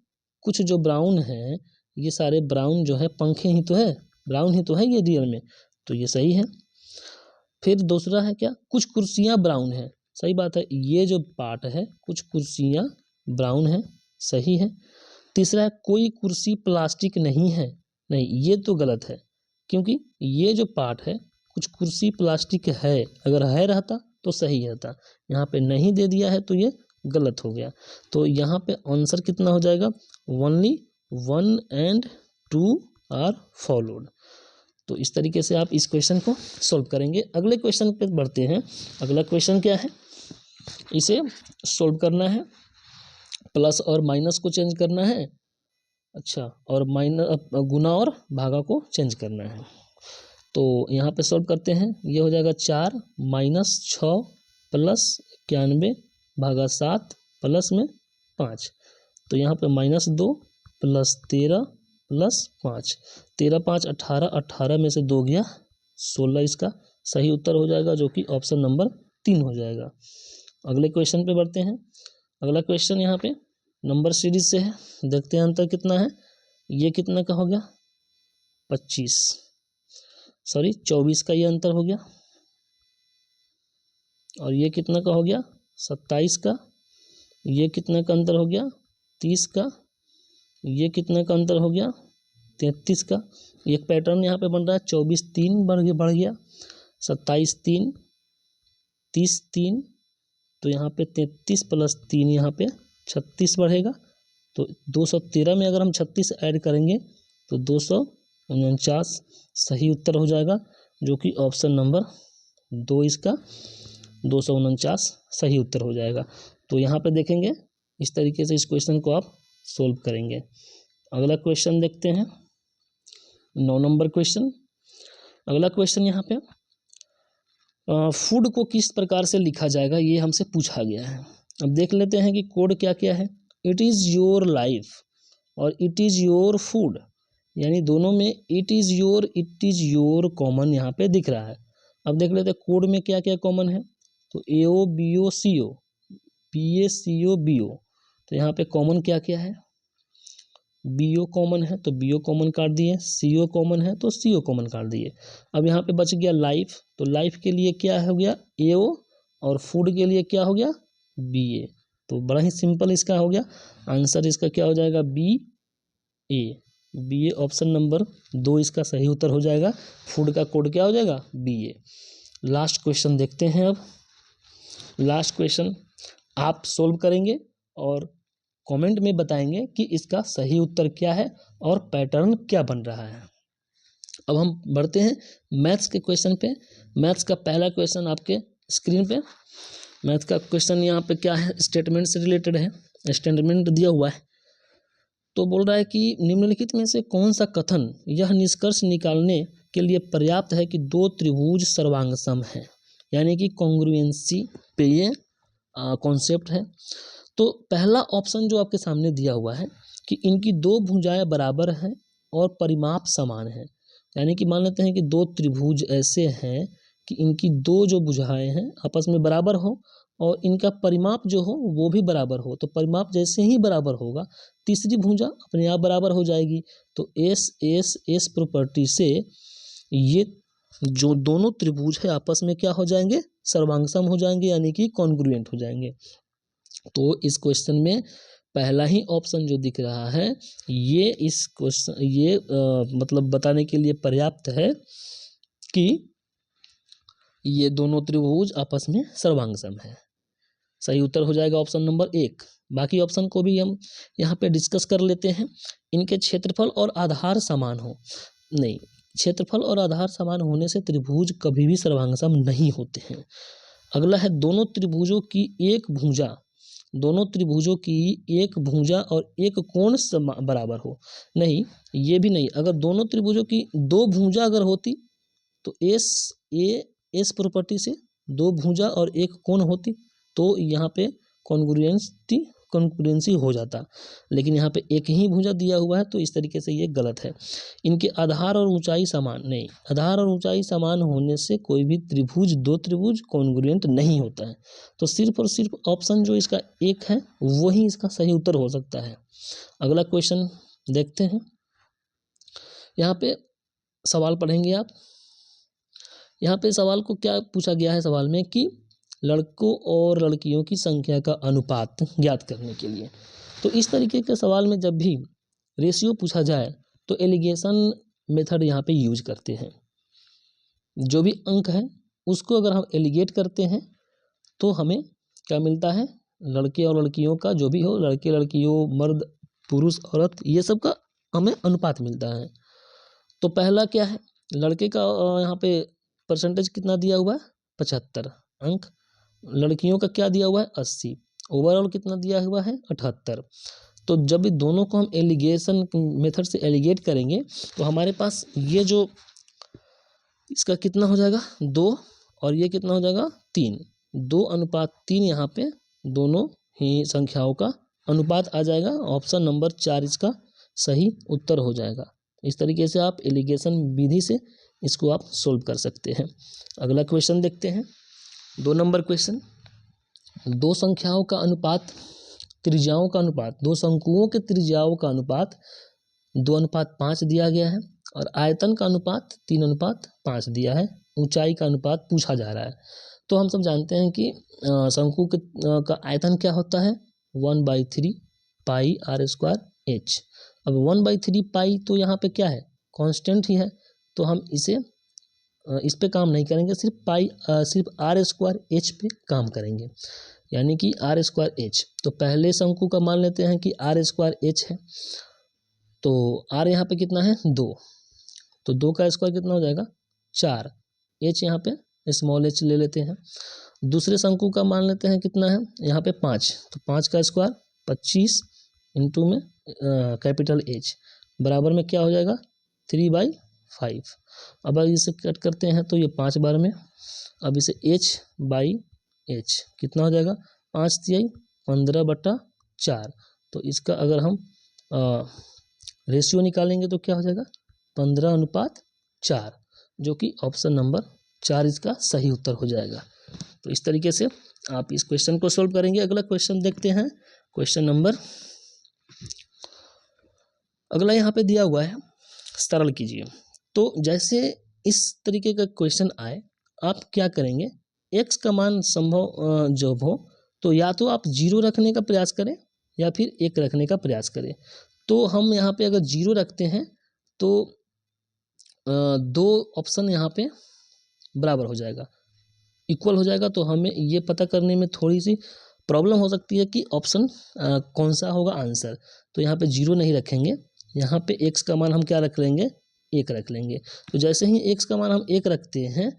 कुछ जो ब्राउन है, ये सारे ब्राउन जो है पंखे ही तो है, ब्राउन ही तो है ये रियल में, तो ये सही है। फिर दूसरा है क्या, कुछ कुर्सियाँ ब्राउन है, सही बात है, ये जो पार्ट है कुछ कुर्सियाँ ब्राउन है, सही है। तीसरा है कोई कुर्सी प्लास्टिक नहीं है, नहीं ये तो गलत है, क्योंकि ये जो पार्ट है कुछ कुर्सी प्लास्टिक है, अगर है रहता तो सही रहता, यहाँ पे नहीं दे दिया है तो ये गलत हो गया। तो यहाँ पे आंसर कितना हो जाएगा, ओनली 1 and 2 आर फॉलोड। तो इस तरीके से आप इस क्वेश्चन को सॉल्व करेंगे। अगले क्वेश्चन पे बढ़ते हैं। अगला क्वेश्चन क्या है, इसे सॉल्व करना है, प्लस और माइनस को चेंज करना है, अच्छा, और माइनस गुना और भागा को चेंज करना है। तो यहाँ पे सॉल्व करते हैं, ये हो जाएगा 4 - 6 प्लस 91 भागा 7 प्लस में 5। तो यहाँ पे -2 प्लस 13 प्लस 5, 13 5 18, 18 में से 2 गया 16, इसका सही उत्तर हो जाएगा, जो कि ऑप्शन नंबर 3 हो जाएगा। अगले क्वेश्चन पे बढ़ते हैं। अगला क्वेश्चन यहाँ पे नंबर सीरीज से है, देखते हैं अंतर कितना है। ये कितना का हो गया, 24 का ये अंतर हो गया, और ये कितना का हो गया, 27 का। ये कितना का अंतर हो गया, 30 का। ये कितना का अंतर हो गया, 33 का। एक पैटर्न यहाँ पे बन रहा है, 24 3 बढ़ गया, 27 3, 30 3, तो यहाँ पे 33 प्लस 3 यहाँ पे 36 बढ़ेगा। तो 213 में अगर हम 36 ऐड करेंगे तो 249 सही उत्तर हो जाएगा, जो कि ऑप्शन नंबर 2 इसका 249 सही उत्तर हो जाएगा। तो यहाँ पे देखेंगे इस तरीके से इस क्वेश्चन को आप सोल्व करेंगे। अगला क्वेश्चन देखते हैं, 9 नंबर क्वेश्चन। अगला क्वेश्चन यहाँ पे फूड को किस प्रकार से लिखा जाएगा, ये हमसे पूछा गया है। अब देख लेते हैं कि कोड क्या क्या है। इट इज़ योर लाइफ और इट इज़ योर फूड, यानी दोनों में इट इज़ योर कॉमन यहाँ पे दिख रहा है। अब देख लेते हैं कोड में क्या क्या कॉमन है। तो AO BO CO, PA CO BO, तो यहाँ पे कॉमन क्या क्या है, BO कॉमन है तो BO कॉमन काट दिए, CO कॉमन है तो CO कॉमन काट दिए। अब यहाँ पे बच गया लाइफ, तो लाइफ के लिए क्या हो गया AO, और फूड के लिए क्या हो गया BA। तो बड़ा ही सिंपल इसका हो गया, आंसर इसका क्या हो जाएगा BA ऑप्शन नंबर 2 इसका सही उत्तर हो जाएगा। फूड का कोड क्या हो जाएगा BA। लास्ट क्वेश्चन देखते हैं। अब लास्ट क्वेश्चन आप सोल्व करेंगे और कमेंट में बताएंगे कि इसका सही उत्तर क्या है और पैटर्न क्या बन रहा है। अब हम बढ़ते हैं मैथ्स के क्वेश्चन पे। मैथ्स का पहला क्वेश्चन आपके स्क्रीन पे। मैथ्स का क्वेश्चन यहाँ पे क्या है, स्टेटमेंट से रिलेटेड है, स्टेटमेंट दिया हुआ है। तो बोल रहा है कि निम्नलिखित में से कौन सा कथन यह निष्कर्ष निकालने के लिए पर्याप्त है कि दो त्रिभुज सर्वांगसम है, यानी कि कॉन्ग्रुएंसी पे ये कॉन्सेप्ट है। तो पहला ऑप्शन जो आपके सामने दिया हुआ है कि इनकी दो भुजाएं बराबर हैं और परिमाप समान है, यानी कि मान लेते हैं कि दो त्रिभुज ऐसे हैं कि इनकी दो जो भुजाएं हैं आपस में बराबर हो और इनका परिमाप जो हो वो भी बराबर हो। तो परिमाप जैसे ही बराबर होगा तीसरी भुजा अपने आप बराबर हो जाएगी। तो एस प्रॉपर्टी से ये जो दोनों त्रिभुज है आपस में क्या हो जाएंगे, सर्वांगसम हो जाएंगे, यानी कि कॉन्ग्रुएंट हो जाएंगे। तो इस क्वेश्चन में पहला ही ऑप्शन जो दिख रहा है ये इस क्वेश्चन मतलब बताने के लिए पर्याप्त है कि ये दोनों त्रिभुज आपस में सर्वांगसम है। सही उत्तर हो जाएगा ऑप्शन नंबर 1। बाकी ऑप्शन को भी हम यहाँ पे डिस्कस कर लेते हैं। इनके क्षेत्रफल और आधार समान हो, नहीं, क्षेत्रफल और आधार समान होने से त्रिभुज कभी भी सर्वांगसम नहीं होते हैं। अगला है दोनों त्रिभुजों की एक भुजा, दोनों त्रिभुजों की एक भुजा और एक कोण बराबर हो। नहीं, ये भी नहीं। अगर दोनों त्रिभुजों की दो भुजा अगर होती तो एस प्रॉपर्टी से दो भुजा और एक कोण होती तो यहाँ पे कॉन्ग्रुएंसी हो जाता, लेकिन यहाँ पे एक ही भुजा दिया हुआ है तो इस तरीके से ये गलत है। इनके आधार और ऊंचाई समान, नहीं, आधार और ऊंचाई समान होने से कोई भी त्रिभुज, दो त्रिभुज कॉन्ग्रुएंट नहीं होता है। तो सिर्फ और सिर्फ ऑप्शन जो इसका एक है वही इसका सही उत्तर हो सकता है। अगला क्वेश्चन देखते हैं। यहाँ पे सवाल पढ़ेंगे आप। यहाँ पे सवाल को क्या पूछा गया है, सवाल में कि लड़कों और लड़कियों की संख्या का अनुपात ज्ञात करने के लिए। तो इस तरीके के सवाल में जब भी रेशियो पूछा जाए तो एलिगेशन मेथड यहाँ पे यूज करते हैं। जो भी अंक है उसको अगर हम एलिगेट करते हैं तो हमें क्या मिलता है, लड़के और लड़कियों का जो भी हो, लड़के लड़कियों, मर्द पुरुष औरत, ये सब का हमें अनुपात मिलता है। तो पहला क्या है, लड़के का यहाँ पे परसेंटेज कितना दिया हुआ है 75 अंक, लड़कियों का क्या दिया हुआ है 80, ओवरऑल कितना दिया हुआ है 78। तो जब भी दोनों को हम एलिगेशन मेथड से एलिगेट करेंगे तो हमारे पास ये जो इसका कितना हो जाएगा 2 और ये कितना हो जाएगा 3, 2:3 यहाँ पे दोनों ही संख्याओं का अनुपात आ जाएगा। ऑप्शन नंबर 4 इसका सही उत्तर हो जाएगा। इस तरीके से आप एलिगेशन विधि से इसको आप सोल्व कर सकते हैं। अगला क्वेश्चन देखते हैं, 2 नंबर क्वेश्चन। दो संख्याओं का अनुपात, त्रिज्याओं का अनुपात, दो शंकुओं के त्रिज्याओं का अनुपात 2:5 दिया गया है और आयतन का अनुपात 3:5 दिया है। ऊंचाई का अनुपात पूछा जा रहा है। तो हम सब जानते हैं कि शंकु का आयतन क्या होता है 1/3 पाई r² h। अब 1/3 पाई तो यहाँ पे क्या है, कांस्टेंट ही है, तो हम इस पे काम नहीं करेंगे, सिर्फ r² h पे काम करेंगे, यानी कि r² h। तो पहले शंकु का मान लेते हैं कि r² h है, तो r यहाँ पे कितना है 2, तो 2 का स्क्वायर कितना हो जाएगा 4, h यहाँ पे स्मॉल h ले लेते हैं। दूसरे शंकु का मान लेते हैं कितना है यहाँ पे 5, तो 5 का स्क्वायर 25 इंटू में कैपिटल H बराबर में क्या हो जाएगा 3/5। अब इसे कट करते हैं तो ये 5 बार में, अब इसे h/h कितना हो जाएगा 5 तिहाई 15/4। तो इसका अगर हम रेशियो निकालेंगे तो क्या हो जाएगा 15:4, जो कि ऑप्शन नंबर 4 इसका सही उत्तर हो जाएगा। तो इस तरीके से आप इस क्वेश्चन को सोल्व करेंगे। अगला क्वेश्चन देखते हैं, क्वेश्चन नंबर अगला यहाँ पे दिया हुआ है, सरल कीजिए। तो जैसे इस तरीके का क्वेश्चन आए आप क्या करेंगे, x का मान संभव जब हो तो या तो आप 0 रखने का प्रयास करें या फिर 1 रखने का प्रयास करें। तो हम यहाँ पे अगर 0 रखते हैं तो 2 ऑप्शन यहाँ पे बराबर हो जाएगा, इक्वल हो जाएगा। तो हमें ये पता करने में थोड़ी सी प्रॉब्लम हो सकती है कि ऑप्शन कौन सा होगा आंसर। तो यहाँ पे 0 नहीं रखेंगे, यहाँ पे x का मान हम क्या रख लेंगे 1 रख लेंगे। तो जैसे ही x का मान हम 1 रखते हैं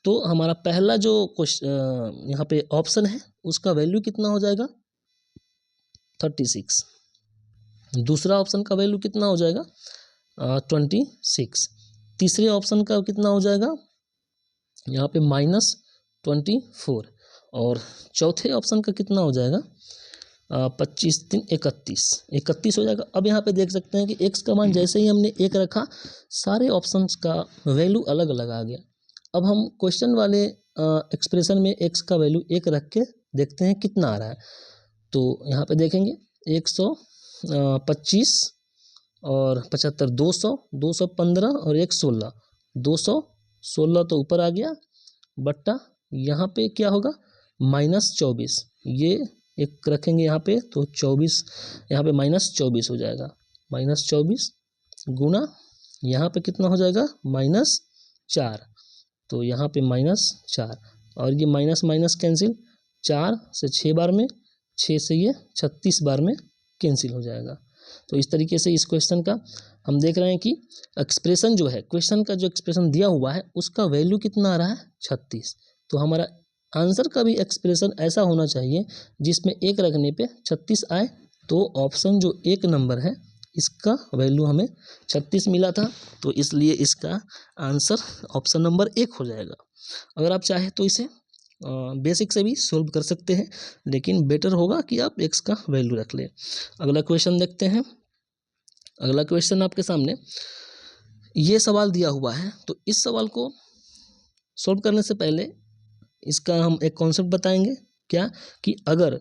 तो हमारा पहला जो यहाँ पे ऑप्शन है उसका वैल्यू कितना हो जाएगा 36, दूसरा ऑप्शन का वैल्यू कितना हो जाएगा 26, तीसरे ऑप्शन का कितना हो जाएगा यहाँ पे -24 और चौथे ऑप्शन का कितना हो जाएगा 25 3 31 हो जाएगा। अब यहाँ पे देख सकते हैं कि x का मान जैसे ही हमने 1 रखा सारे ऑप्शंस का वैल्यू अलग अलग आ गया। अब हम क्वेश्चन वाले एक्सप्रेशन में x का वैल्यू 1 रख के देखते हैं कितना आ रहा है। तो यहाँ पे देखेंगे 125 और 75 200 215 और 116 216 तो ऊपर आ गया बट्टा यहाँ पे क्या होगा -24, ये एक रखेंगे यहाँ पे तो 24, यहाँ पे -24 हो जाएगा, -24 गुना यहाँ पे कितना हो जाएगा -4, तो यहाँ पे -4 और ये माइनस माइनस कैंसिल, 4 से 6 बार में, 6 से ये 36 बार में कैंसिल हो जाएगा। तो इस तरीके से इस क्वेश्चन का हम देख रहे हैं कि एक्सप्रेशन जो है, क्वेश्चन का जो एक्सप्रेशन दिया हुआ है उसका वैल्यू कितना आ रहा है 36। तो हमारा आंसर का भी एक्सप्रेशन ऐसा होना चाहिए जिसमें एक रखने पे 36 आए। तो ऑप्शन जो एक नंबर है इसका वैल्यू हमें 36 मिला था, तो इसलिए इसका आंसर ऑप्शन नंबर 1 हो जाएगा। अगर आप चाहें तो इसे बेसिक से भी सोल्व कर सकते हैं, लेकिन बेटर होगा कि आप एक्स का वैल्यू रख लें। अगला क्वेश्चन देखते हैं। अगला क्वेश्चन आपके सामने ये सवाल दिया हुआ है, तो इस सवाल को सोल्व करने से पहले इसका हम एक कॉन्सेप्ट बताएंगे। क्या कि अगर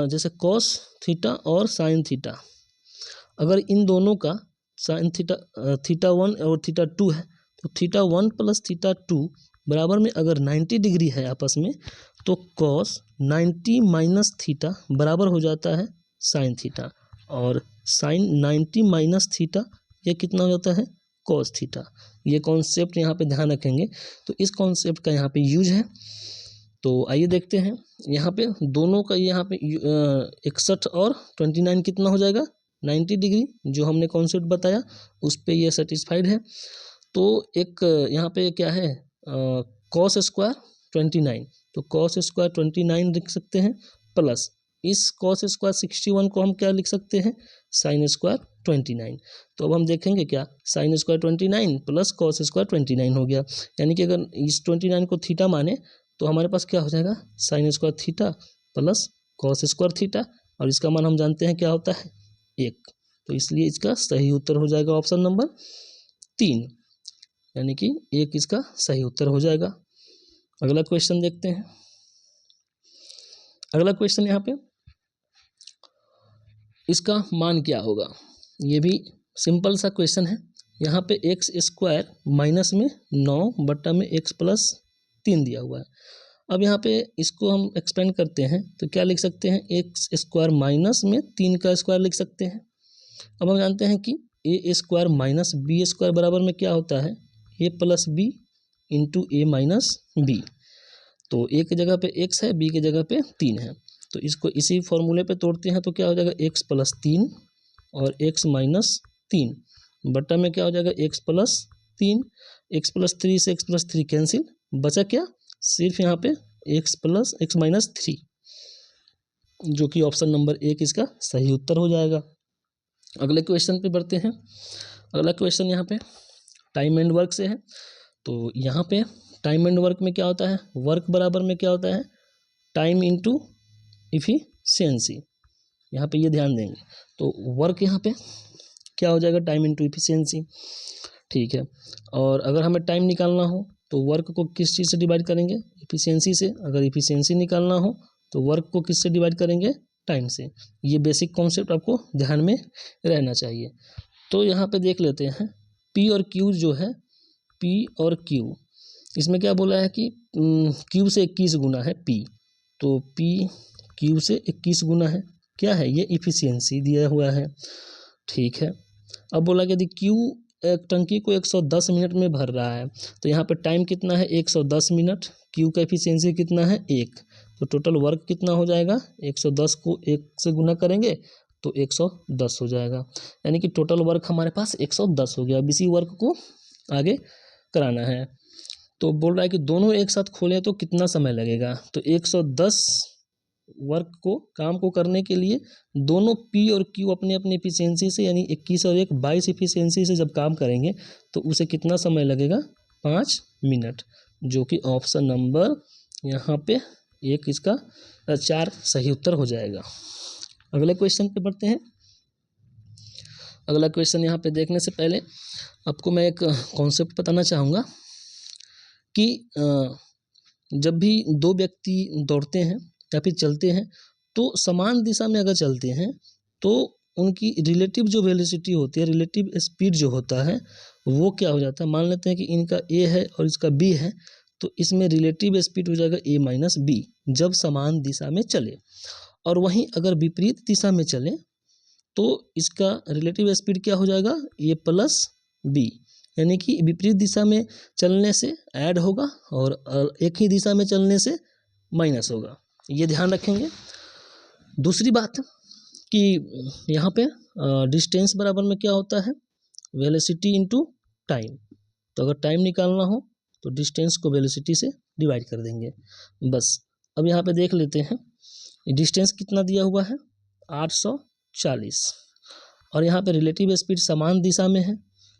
जैसे कॉस थीटा और साइन थीटा, अगर इन दोनों का साइन थीटा 1 और थीटा 2 है, तो थीटा 1 प्लस थीटा 2 बराबर में अगर 90 डिग्री है आपस में, तो कॉस 90 माइनस थीटा बराबर हो जाता है साइन थीटा, और साइन 90 माइनस थीटा ये कितना हो जाता है कॉस थीटा। ये कॉन्सेप्ट यहाँ पे ध्यान रखेंगे, तो इस कॉन्सेप्ट का यहाँ पे यूज है। तो आइए देखते हैं यहाँ पे दोनों का, यहाँ पे 61 और 29 कितना हो जाएगा 90 डिग्री, जो हमने कॉन्सेप्ट बताया उस पे ये सेटिस्फाइड है। तो एक यहाँ पे क्या है कॉस स्क्वायर 29, तो कॉस स्क्वायर 29 लिख सकते हैं, प्लस इस कॉस स्क्वायर 61 को हम क्या लिख सकते हैं साइन स्क्वायर 29। तो अब हम देखेंगे क्या sine square 29 plus cos square 29 हो गया, यानी कि अगर इस 29 को थीटा माने तो हमारे पास क्या हो जाएगा sine square theta plus cos square theta, और इसका मान हम जानते हैं क्या होता है 1। तो इसलिए इसका सही उत्तर हो जाएगा ऑप्शन नंबर 3, यानी कि 1 इसका सही उत्तर हो जाएगा। अगला क्वेश्चन देखते हैं। अगला क्वेश्चन यहाँ पे इसका मान क्या होगा, ये भी सिंपल सा क्वेश्चन है। यहाँ पे एक्स स्क्वायर माइनस में 9 बट्टा में एक्स प्लस 3 दिया हुआ है। अब यहाँ पे इसको हम एक्सपेंड करते हैं तो क्या लिख सकते हैं एक्स स्क्वायर माइनस में 3 का स्क्वायर लिख सकते हैं। अब हम जानते हैं कि ए स्क्वायर माइनस बी स्क्वायर बराबर में क्या होता है ए प्लस बी इंटू ए माइनस बी। तो ए की जगह पे एक्स है, बी की जगह पे 3 है, तो इसको इसी फॉर्मूले पे तोड़ते हैं तो क्या हो जाएगा एक्स प्लस 3 और एक्स माइनस 3 बट्टा में क्या हो जाएगा एक्स प्लस 3, एक्स प्लस 3 से एक्स प्लस 3 कैंसिल, बचा क्या सिर्फ यहाँ पे एक्स माइनस 3, जो कि ऑप्शन नंबर 1 इसका सही उत्तर हो जाएगा। अगले क्वेश्चन पे बढ़ते हैं। अगला क्वेश्चन यहाँ पे टाइम एंड वर्क से है। तो यहाँ पे टाइम एंड वर्क में क्या होता है वर्क बराबर में क्या होता है टाइम इंटू इफिशियंसी, यहाँ पे ये ध्यान देंगे। तो वर्क यहाँ पे क्या हो जाएगा टाइम इंटू इफिशियंसी, ठीक है। और अगर हमें टाइम निकालना हो तो वर्क को किस चीज़ से डिवाइड करेंगे इफिशियंसी से, अगर इफिशियंसी निकालना हो तो वर्क को किससे डिवाइड करेंगे टाइम से। ये बेसिक कॉन्सेप्ट आपको ध्यान में रहना चाहिए। तो यहाँ पे देख लेते हैं पी और क्यू जो है, पी और क्यू, इसमें क्या बोला है कि क्यू से 21 गुना है पी, तो पी क्यू से 21 गुना है, क्या है ये इफिशियंसी दिया हुआ है, ठीक है। अब बोला कि यदि क्यू एक टंकी को 110 मिनट में भर रहा है, तो यहाँ पे टाइम कितना है 110 मिनट, क्यू का एफिशिएंसी कितना है 1, तो टोटल वर्क कितना हो जाएगा 110 को 1 से गुना करेंगे तो 110 हो जाएगा, यानी कि टोटल वर्क हमारे पास 110 हो गया। अब इसी वर्क को आगे कराना है, तो बोल रहा है कि दोनों एक साथ खोलें तो कितना समय लगेगा, तो 110 वर्क को काम को करने के लिए दोनों पी और क्यू अपने अपने एफिशिएंसी से यानी 21 और 1 22 एफिशिएंसी से जब काम करेंगे तो उसे कितना समय लगेगा 5 मिनट, जो कि ऑप्शन नंबर यहाँ पे 1 इसका 4 सही उत्तर हो जाएगा। अगले क्वेश्चन पे बढ़ते हैं। अगला क्वेश्चन यहाँ पे देखने से पहले आपको मैं एक कॉन्सेप्ट बताना चाहूँगा कि जब भी दो व्यक्ति दौड़ते हैं या फिर चलते हैं तो समान दिशा में अगर चलते हैं तो उनकी रिलेटिव जो वेलोसिटी होती है, रिलेटिव स्पीड जो होता है वो क्या हो जाता है, मान लेते हैं कि इनका ए है और इसका बी है, तो इसमें रिलेटिव स्पीड हो जाएगा ए माइनस बी जब समान दिशा में चले। और वहीं अगर विपरीत दिशा में चले तो इसका रिलेटिव स्पीड क्या हो जाएगा ए प्लस बी, यानी कि विपरीत दिशा में चलने से ऐड होगा और एक ही दिशा में चलने से माइनस होगा, ये ध्यान रखेंगे। दूसरी बात कि यहाँ पे डिस्टेंस बराबर में क्या होता है वेलोसिटी इनटू टाइम, तो अगर टाइम निकालना हो तो डिस्टेंस को वेलोसिटी से डिवाइड कर देंगे बस। अब यहाँ पे देख लेते हैं डिस्टेंस कितना दिया हुआ है 840 और यहाँ पे रिलेटिव स्पीड समान दिशा में है,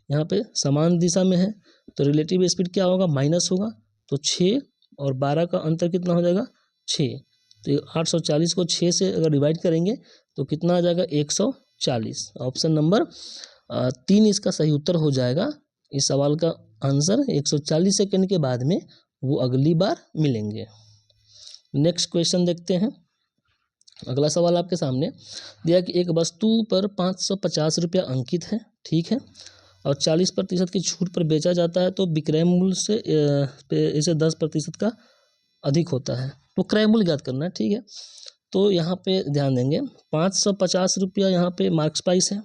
यहाँ पे समान दिशा में है तो रिलेटिव स्पीड क्या होगा माइनस होगा, तो 6 और 12 का अंतर कितना हो जाएगा 6, तो 840 को 6 से अगर डिवाइड करेंगे तो कितना आ जाएगा 140। ऑप्शन नंबर 3 इसका सही उत्तर हो जाएगा। इस सवाल का आंसर 140 सेकंड के बाद में वो अगली बार मिलेंगे। नेक्स्ट क्वेश्चन देखते हैं। अगला सवाल आपके सामने दिया कि एक वस्तु पर 550 रुपया अंकित है, ठीक है, और 40% की छूट पर बेचा जाता है तो विक्रय मूल्य से इसे 10% का अधिक होता है, तो क्रय मूल्य ज्ञात करना है, ठीक है। तो यहाँ पे ध्यान देंगे 550 रुपया यहाँ पे मार्क्स प्राइस है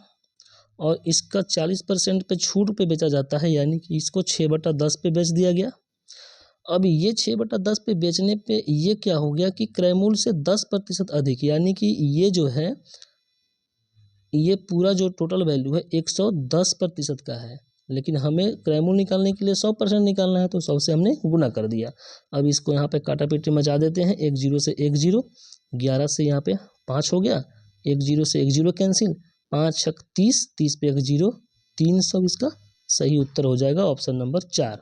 और इसका 40% पे छूट पे बेचा जाता है, यानी कि इसको 6/10 पे बेच दिया गया। अब ये 6/10 पे बेचने पे ये क्या हो गया कि क्रय मूल्य से 10% अधिक, यानी कि ये जो है ये पूरा जो टोटल वैल्यू है 110% का है, लेकिन हमें क्रय मूल्य निकालने के लिए 100% निकालना है तो 100 से हमने गुना कर दिया। अब इसको यहाँ पे काटा पीटी मचा देते हैं, 1 0 से 1 0, 11 से यहाँ पे 5 हो गया, 1 0 से 1 0 कैंसिल, 5 6 30, 30 पे 1 0, 300 इसका सही उत्तर हो जाएगा ऑप्शन नंबर 4।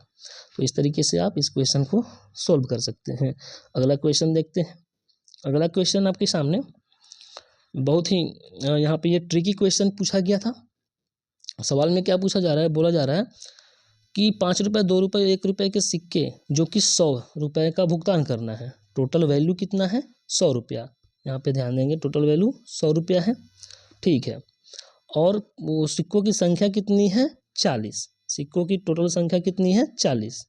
तो इस तरीके से आप इस क्वेश्चन को सोल्व कर सकते हैं। अगला क्वेश्चन देखते हैं। अगला क्वेश्चन आपके सामने बहुत ही यहाँ पे ये ट्रिकी क्वेश्चन पूछा गया था। सवाल में क्या पूछा जा रहा है, बोला जा रहा है कि 5 रुपये 2 रुपये 1 रुपये के सिक्के जो कि 100 रुपये का भुगतान करना है, टोटल वैल्यू कितना है 100 रुपया। यहाँ पे ध्यान देंगे टोटल वैल्यू 100 रुपया है, ठीक है, और वो सिक्कों की संख्या कितनी है 40, सिक्कों की टोटल संख्या कितनी है 40,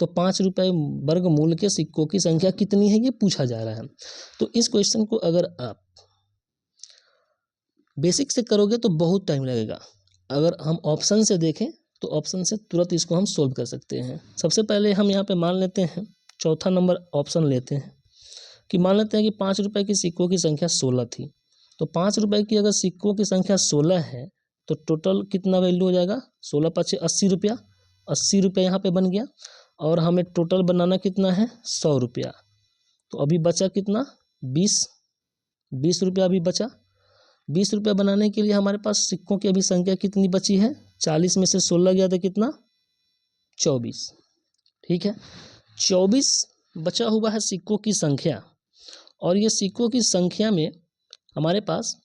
तो 5 रुपये वर्ग मूल के सिक्कों की संख्या कितनी है ये पूछा जा रहा है। तो इस क्वेश्चन को अगर आप बेसिक से करोगे तो बहुत टाइम लगेगा, अगर हम ऑप्शन से देखें तो ऑप्शन से तुरंत इसको हम सोल्व कर सकते हैं। सबसे पहले हम यहाँ पे मान लेते हैं, चौथा नंबर ऑप्शन लेते हैं कि मान लेते हैं कि 5 रुपये की सिक्कों की संख्या 16 थी, तो 5 रुपये की अगर सिक्कों की संख्या 16 है तो टोटल कितना वैल्यू हो जाएगा 16 × 5 = 80 रुपया, 80 रुपये यहाँ पे बन गया, और हमें टोटल बनाना कितना है 100 रुपया, तो अभी बचा कितना 20 रुपया अभी बचा। 20 रुपये बनाने के लिए हमारे पास सिक्कों की अभी संख्या कितनी बची है, 40 में से 16 गया तो कितना 24, ठीक है, 24 बचा हुआ है सिक्कों की संख्या। और ये सिक्कों की संख्या में हमारे पास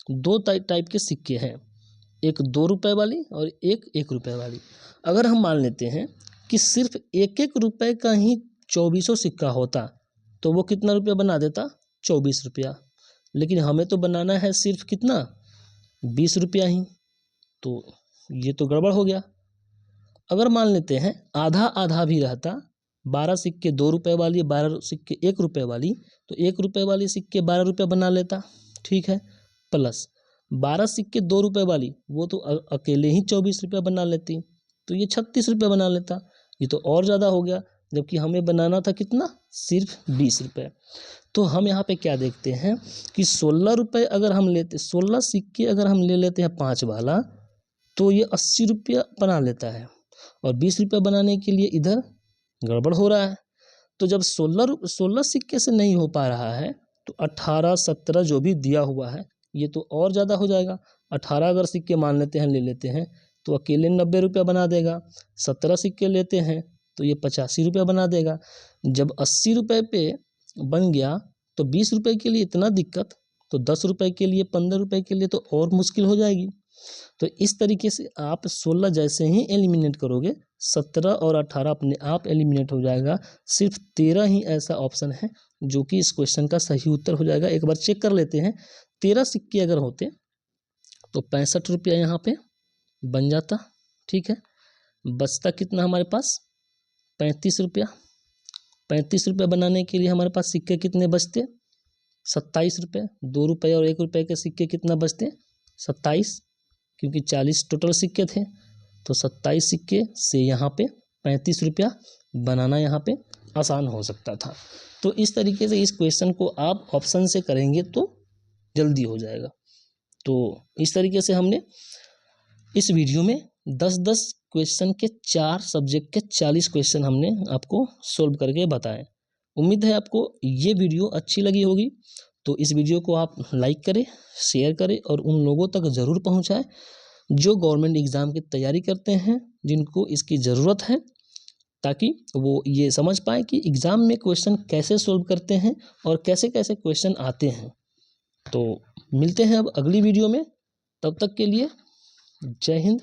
2 टाइप के सिक्के हैं, एक 2 रुपये वाली और एक 1 रुपये वाली। अगर हम मान लेते हैं कि सिर्फ 1-1 रुपये का ही 2400 सिक्का होता तो वो कितना रुपया बना देता 24 रुपया, लेकिन हमें तो बनाना है सिर्फ कितना 20 रुपया ही, तो ये तो गड़बड़ हो गया। अगर मान लेते हैं आधा आधा भी रहता, 12 सिक्के 2 रुपये वाली 12 सिक्के 1 रुपये वाली, तो 1 रुपये वाली सिक्के 12 रुपये बना लेता, ठीक है, प्लस 12 सिक्के 2 रुपये वाली वो तो अकेले ही 24 रुपये बना लेती, तो ये 36 रुपये बना लेता, ये तो और ज़्यादा हो गया, जबकि हमें बनाना था कितना सिर्फ 20 रुपये। तो हम यहाँ पे क्या देखते हैं कि 16 रुपये अगर हम लेते, 16 सिक्के अगर हम ले लेते हैं 5 वाला तो ये 80 रुपया बना लेता है, और 20 रुपये बनाने के लिए इधर गड़बड़ हो रहा है। तो जब 16 सिक्के से नहीं हो पा रहा है तो 18 17 जो भी दिया हुआ है ये तो और ज़्यादा हो जाएगा। 18 अगर सिक्के मान लेते हैं ले लेते हैं तो अकेले 90 रुपया बना देगा, 17 सिक्के लेते हैं तो ये 85 रुपया बना देगा। जब 80 रुपये पे बन गया तो 20 रुपये के लिए इतना दिक्कत, तो 10 रुपये के लिए 15 रुपये के लिए तो और मुश्किल हो जाएगी। तो इस तरीके से आप 16 जैसे ही एलिमिनेट करोगे 17 और 18 अपने आप एलिमिनेट हो जाएगा, सिर्फ 13 ही ऐसा ऑप्शन है जो कि इस क्वेश्चन का सही उत्तर हो जाएगा। एक बार चेक कर लेते हैं, 13 सिक्के अगर होते तो 65 रुपया यहाँ पे बन जाता, ठीक है, बचता कितना हमारे पास 35 रुपया। 35 रुपये बनाने के लिए हमारे पास सिक्के कितने बचते 27 रुपये, 2 रुपये और 1 रुपये के सिक्के कितना बचते 27, क्योंकि 40 टोटल सिक्के थे, तो 27 सिक्के से यहाँ पे 35 रुपया बनाना यहाँ पे आसान हो सकता था। तो इस तरीके से इस क्वेश्चन को आप ऑप्शन से करेंगे तो जल्दी हो जाएगा। तो इस तरीके से हमने इस वीडियो में 10-10 क्वेश्चन के 4 सब्जेक्ट के 40 क्वेश्चन हमने आपको सोल्व करके बताए। उम्मीद है आपको ये वीडियो अच्छी लगी होगी। तो इस वीडियो को आप लाइक करें, शेयर करें और उन लोगों तक ज़रूर पहुंचाएं जो गवर्नमेंट एग्ज़ाम की तैयारी करते हैं, जिनको इसकी ज़रूरत है, ताकि वो ये समझ पाएँ कि एग्ज़ाम में क्वेश्चन कैसे सोल्व करते हैं और कैसे कैसे क्वेश्चन आते हैं। तो मिलते हैं अब अगली वीडियो में, तब तक के लिए जय हिंद,